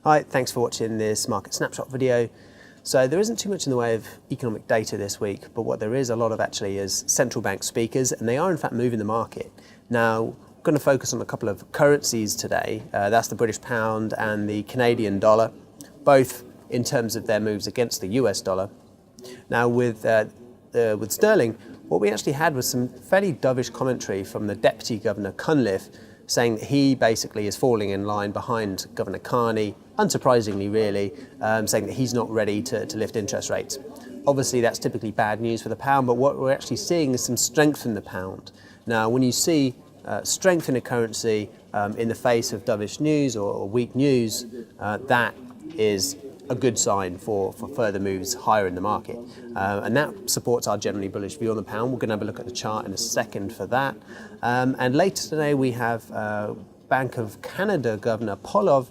Hi, thanks for watching this Market Snapshot video. So there isn't too much in the way of economic data this week, but what there is a lot of actually is central bank speakers, and they are in fact moving the market. Now, I'm going to focus on a couple of currencies today. That's the British pound and the Canadian dollar, both in terms of their moves against the US dollar. Now with sterling, what we actually had was some fairly dovish commentary from the Deputy Governor Cunliffe, saying that he basically is falling in line behind Governor Carney, unsurprisingly really, saying that he's not ready to lift interest rates. Obviously that's typically bad news for the pound, but what we're actually seeing is some strength in the pound. Now when you see strength in a currency in the face of dovish news or weak news, that is a good sign for further moves higher in the market. And that supports our generally bullish view on the pound. We're going to have a look at the chart in a second for that. And later today we have Bank of Canada Governor Polov.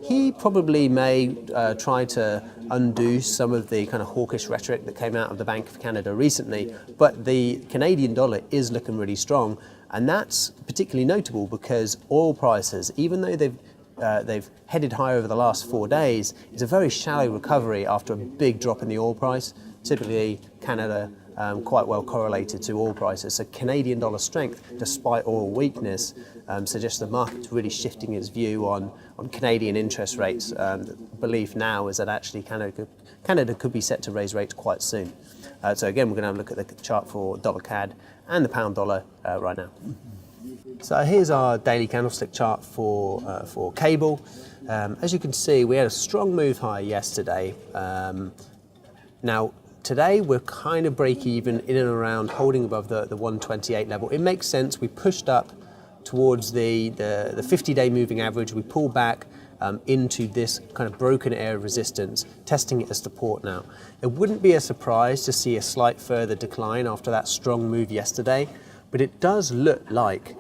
He probably may try to undo some of the kind of hawkish rhetoric that came out of the Bank of Canada recently, but the Canadian dollar is looking really strong, and that's particularly notable because oil prices, even though they've headed higher over the last 4 days, it's a very shallow recovery after a big drop in the oil price. Typically Canada quite well correlated to oil prices, so Canadian dollar strength despite oil weakness suggests the market's really shifting its view on Canadian interest rates. The belief now is that actually Canada could be set to raise rates quite soon. So again, we're going to have a look at the chart for dollar CAD and the pound dollar right now. So here's our daily candlestick chart for cable. As you can see, we had a strong move higher yesterday. Now today we're kind of break even in and around, holding above the 128 level. It makes sense. We pushed up towards the 50-day moving average. We pulled back into this kind of broken area of resistance, testing it as support now. It wouldn't be a surprise to see a slight further decline after that strong move yesterday, but it does look like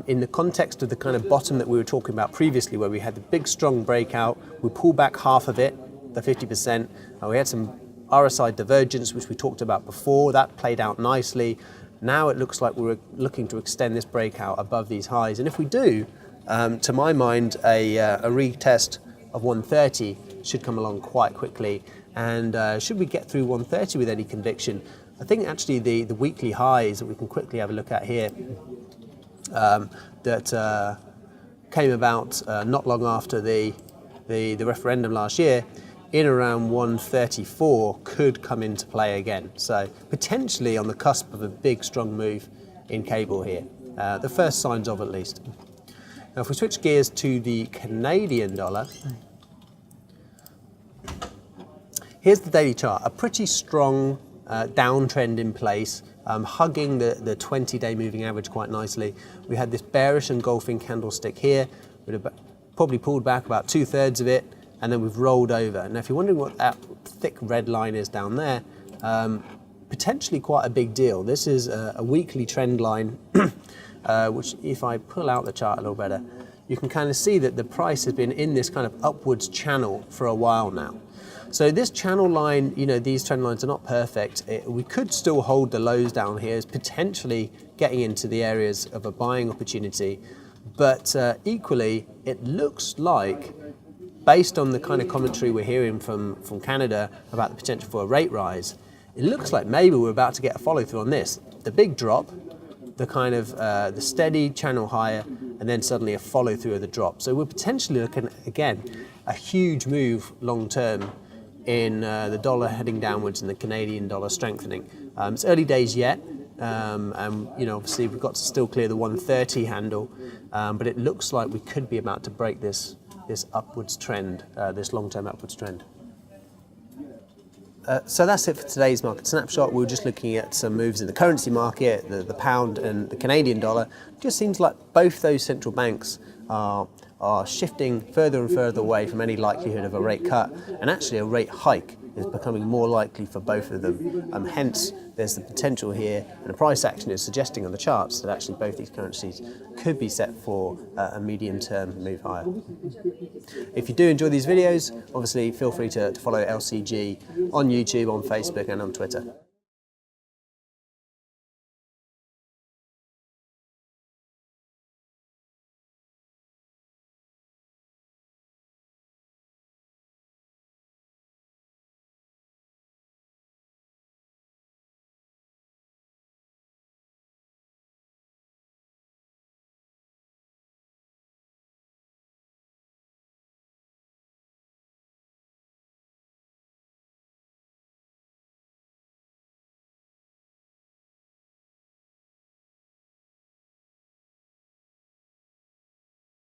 in the context of the kind of bottom that we were talking about previously, where we had the big strong breakout, we pulled back half of it, the 50%, we had some RSI divergence, which we talked about before. That played out nicely. Now it looks like we're looking to extend this breakout above these highs, and if we do, to my mind, a retest of 130 should come along quite quickly. And should we get through 130 with any conviction, I think actually the weekly highs that we can quickly have a look at here that came about not long after the referendum last year, in around 134 could come into play again. So potentially on the cusp of a big strong move in cable here. The first signs of, at least. Now if we switch gears to the Canadian dollar, here's the daily chart. A pretty strong downtrend in place, hugging the 20-day moving average quite nicely. We had this bearish engulfing candlestick here. We'd have probably pulled back about 2/3 of it, and then we've rolled over. Now if you're wondering what that thick red line is down there, potentially quite a big deal. This is a weekly trend line, which if I pull out the chart a little better, you can kind of see that the price has been in this kind of upwards channel for a while now. So this channel line, you know, these trend lines are not perfect. We could still hold the lows down here as potentially getting into the areas of a buying opportunity, but equally it looks like, based on the kind of commentary we're hearing from Canada about the potential for a rate rise, it looks like maybe we're about to get a follow through on this. The big drop, the kind of the steady channel higher, and then suddenly a follow through of the drop. So we're potentially looking, again, a huge move long term in the dollar heading downwards and the Canadian dollar strengthening. It's early days yet, and you know, obviously we've got to still clear the 130 handle, but it looks like we could be about to break this upwards trend, this long-term upwards trend. So that's it for today's Market Snapshot. We were just looking at some moves in the currency market, the pound and the Canadian dollar. It just seems like both those central banks are shifting further and further away from any likelihood of a rate cut, and actually a rate hike is becoming more likely for both of them. Hence, there's the potential here, and the price action is suggesting on the charts that actually both these currencies could be set for a medium-term move higher. If you do enjoy these videos, obviously feel free to follow LCG on YouTube, on Facebook and on Twitter.